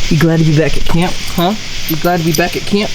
You glad to be back at camp, huh? You glad to be back at camp?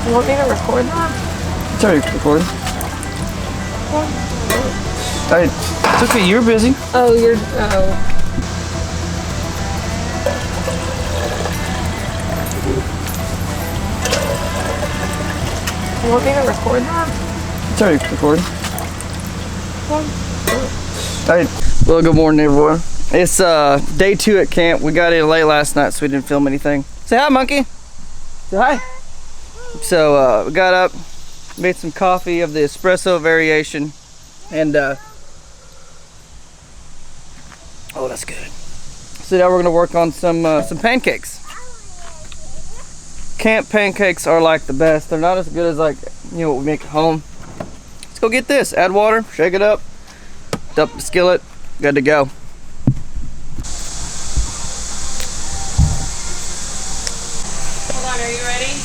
You want me to record that? It's already recording. It's okay, you're busy. Oh, you're. You want me to record that? It's already recording. Well, good morning, everyone. It's day 2 at camp. We got in late last night, so we didn't film anything. Say hi, monkey. Say hi. So we got up, made some coffee of the espresso variation, and oh, that's good. So now we're gonna work on some pancakes. Camp pancakes are like the best. They're not as good as, like, you know, what we make at home. Let's go get this. Add water, shake it up, dump the skillet, good to go. Hold on, are you ready?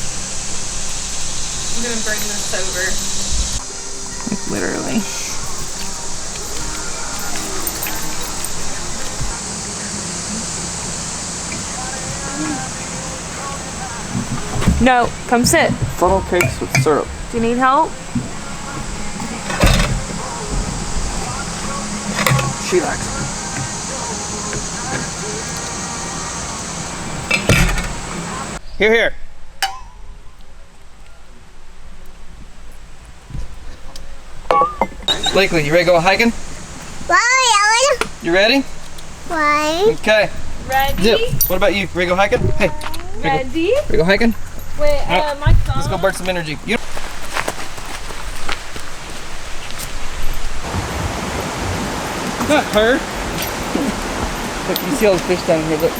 I'm gonna bring this over. Literally. No, come sit. Funnel cakes with syrup. Do you need help? She likes it. Here. Blakely, you ready to go hiking? You ready? Why? Okay. Ready? Zip, what about you? Ready to go hiking? Hey. Ready? Ready to go hiking? Wait, my phone. Let's go burn some energy. You not her. Look, you see all the fish down here, look.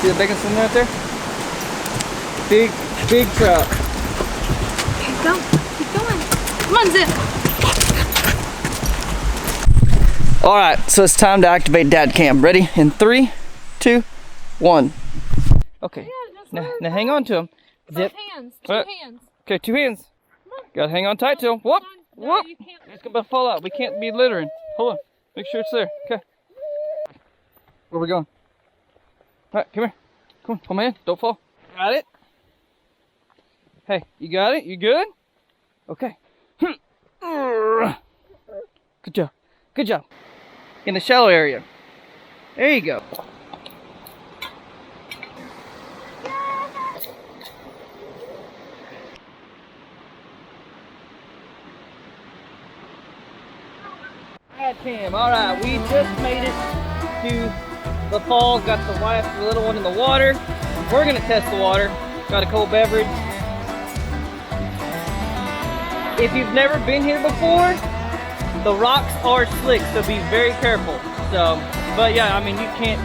See the bacon swimming right there? Big trout. Keep going. Keep going. Come on, Zip. Alright, so it's time to activate dad cam. Ready? In 3, 2, 1. Okay. Yeah, now hang on to him. Zip. Hands. Two hands. Okay, 2 hands. Gotta hang on tight to him. Whoop. No, Whoop. you can't. It's gonna fall out. We can't be littering. Hold on. Make sure it's there. Okay. Where we going? Alright, come here. Come on, hold my hand. Don't fall. Got it? Hey, you got it? You good? Okay. Good job. Good job. In the shallow area. There you go. Cam. Alright, we just made it to the falls. Got the wife and the little one in the water. We're gonna test the water. Got a cold beverage. If you've never been here before, the rocks are slick, so be very careful. So, but yeah, I mean, you can't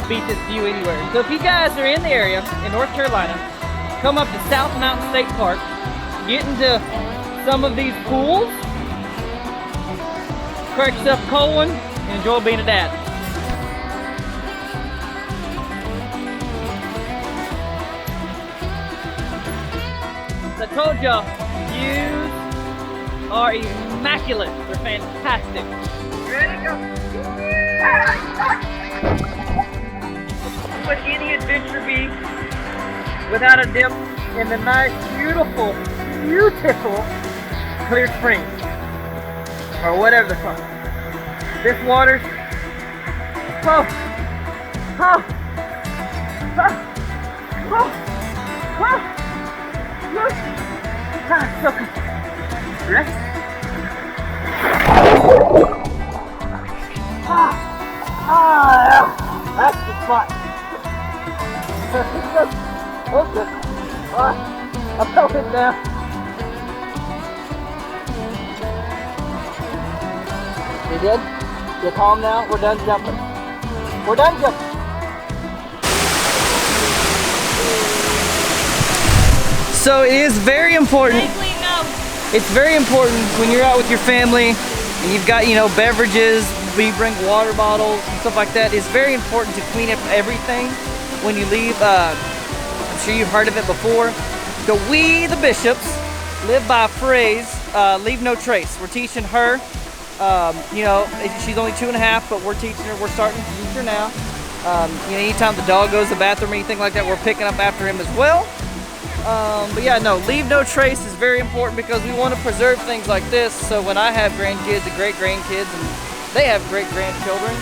beat this view anywhere. So if you guys are in the area in North Carolina, come up to South Mountain State Park, get into some of these pools, crack yourself a cold one, and enjoy being a dad. As I told y'all, views are immaculate. They're fantastic. Ready to go? Would any adventure be without a dip in the nice, beautiful Clear Springs? Or whatever the fuck. This water's Okay. Ready? Yeah. That's the spot. Okay. I'm going down. You good? You're calm now? We're done jumping. We're done jumping. So it is very important. It's very important when you're out with your family and you've got, you know, beverages, we bring water bottles and stuff like that. It's very important to clean up everything when you leave. I'm sure you've heard of it before. So we, the bishops, live by a phrase, leave no trace. We're teaching her, you know, she's only 2.5, but we're teaching her, we're starting to teach her now. You know, anytime the dog goes to the bathroom or anything like that, we're picking up after him as well. But yeah, no, leave no trace is very important because we want to preserve things like this. So when I have grandkids and great-grandkids and they have great-grandchildren,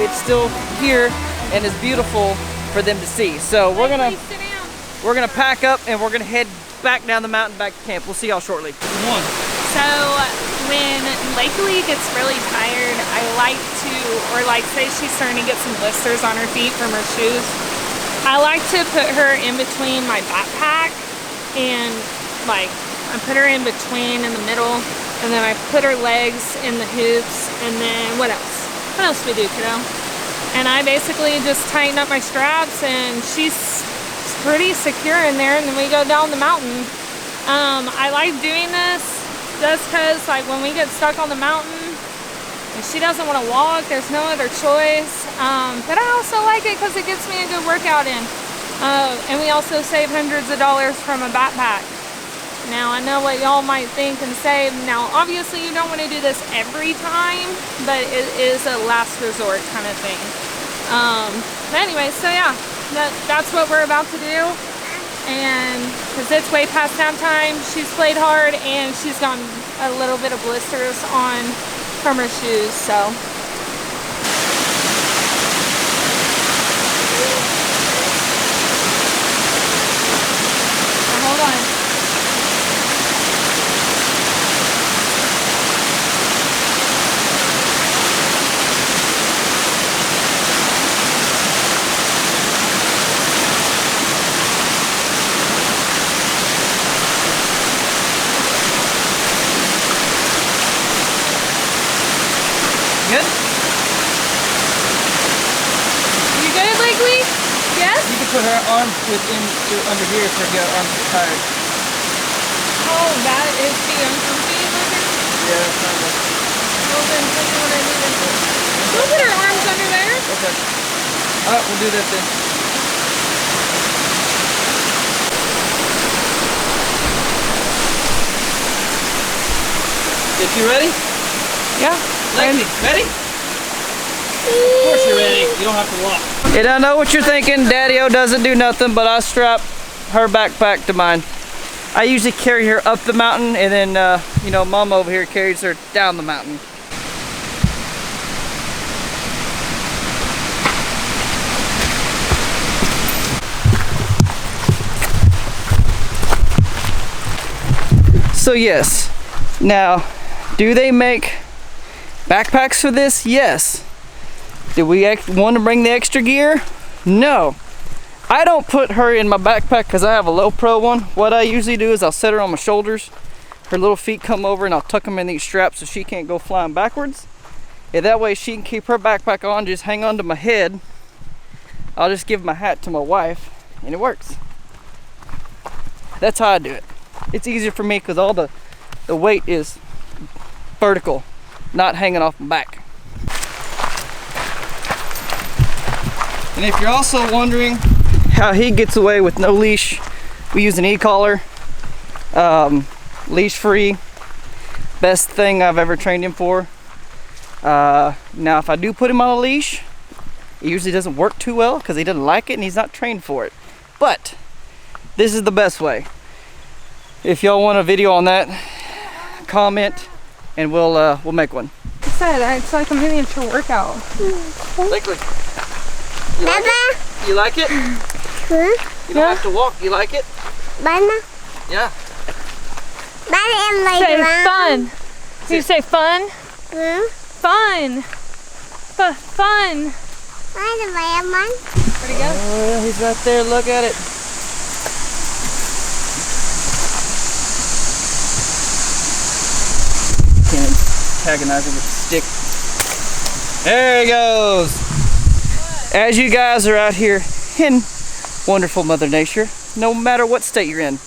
it's still here and it's beautiful for them to see. So we're gonna pack up and we're gonna head back down the mountain back to camp. We'll see y'all shortly. So when Lakely gets really tired, I like to, or like say she's starting to get some blisters on her feet from her shoes, I like to put her in between my backpack and like I put her in between in the middle, and then I put her legs in the hoops, and then what else? What else do we do, kiddo? And I basically just tighten up my straps and she's pretty secure in there, and then we go down the mountain. I like doing this just because like when we get stuck on the mountain and she doesn't want to walk, there's no other choice. But I also like it because it gets me a good workout in. And we also save hundreds of dollars from a backpack. Now I know what y'all might think and say. Now obviously you don't want to do this every time, but it is a last resort kind of thing. But anyway, so yeah, that's what we're about to do. And because it's way past nap time, she's played hard and she's gotten a little bit of blisters on from her shoes, so. Now, hold on. Good? You good, Lakely? Yes? You can put her arms under here if her arms are tired. Oh, that is the uncomfy looking? Yeah, that's not good. Well then, tell me what I need to do. We'll put her arms under there. Okay. Alright, we'll do that then. If you ready? Yeah. Lakely, ready? Of course you're ready. You don't have to walk. And I know what you're thinking. Daddy-O doesn't do nothing, but I strap her backpack to mine. I usually carry her up the mountain, and then, you know, Mom over here carries her down the mountain. So yes, now, do they make backpacks for this? Yes. Do we want to bring the extra gear? No. I don't put her in my backpack because I have a low pro one. What I usually do is I'll set her on my shoulders. Her little feet come over and I'll tuck them in these straps so she can't go flying backwards. And that way she can keep her backpack on, just hang on to my head. I'll just give my hat to my wife and it works. That's how I do it. It's easier for me because all the weight is vertical, not hanging off my back. And if you're also wondering how he gets away with no leash, we use an e-collar, leash free, best thing I've ever trained him for. Now if I do put him on a leash, it usually doesn't work too well because he doesn't like it and he's not trained for it. But this is the best way. If y'all want a video on that, comment and we'll make one. I said it's like a miniature workout. Lakely, you like it? You don't have to walk. You like it? Yeah. in my Say drum. fun. You say fun? Fun. Fun. Find the lemon. Where'd he go? Oh, he's right there. Look at it. Can't antagonize him with the stick. There he goes. As you guys are out here in wonderful Mother Nature, no matter what state you're in,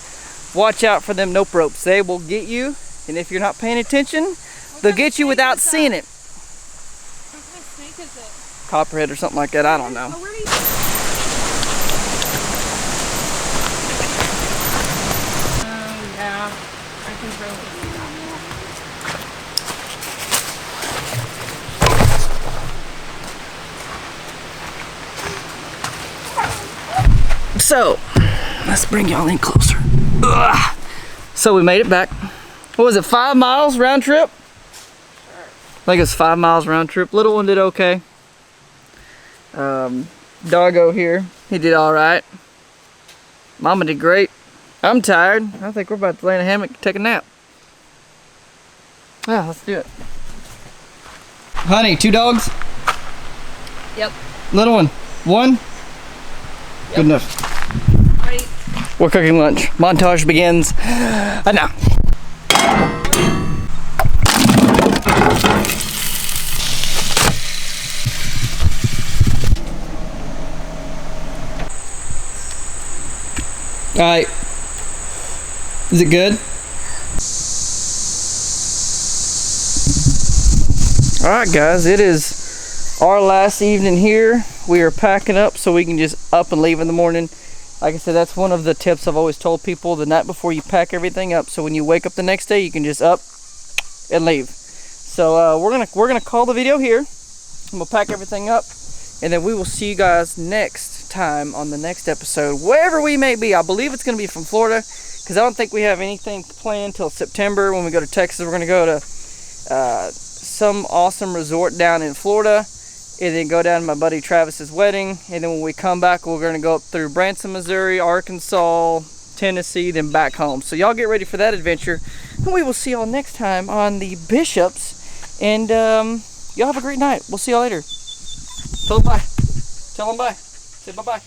watch out for them nope ropes. They will get you, and if you're not paying attention, they'll get you without seeing it. What kind of snake is it? Copperhead or something like that, I don't know. Oh, where do you... Oh, yeah. I can throw it. So, let's bring y'all in closer. Ugh. So we made it back. What was it, 5 miles round trip? I think it was 5 miles round trip. Little one did okay. Doggo here, he did all right. Mama did great. I'm tired. I think we're about to lay in a hammock and take a nap. Yeah, let's do it. Honey, 2 dogs? Yep. Little one, 1? Yep. Good enough. Right. We're cooking lunch. Montage begins now. All right. Is it good? All right, guys. It is our last evening here. We are packing up so we can just up and leave in the morning. Like I said, that's one of the tips I've always told people, the night before you pack everything up, so when you wake up the next day you can just up and leave. So we're gonna call the video here, and we'll pack everything up, and then we will see you guys next time on the next episode, wherever we may be. I believe it's gonna be from Florida, because I don't think we have anything planned till September. When we go to Texas, we're gonna go to some awesome resort down in Florida, and then go down to my buddy Travis's wedding, and then when we come back, we're gonna go up through Branson, Missouri, Arkansas, Tennessee, then back home. So y'all get ready for that adventure, and we will see y'all next time on the Bishops, and y'all have a great night. We'll see y'all later. Tell them bye. Tell them bye. Say bye-bye.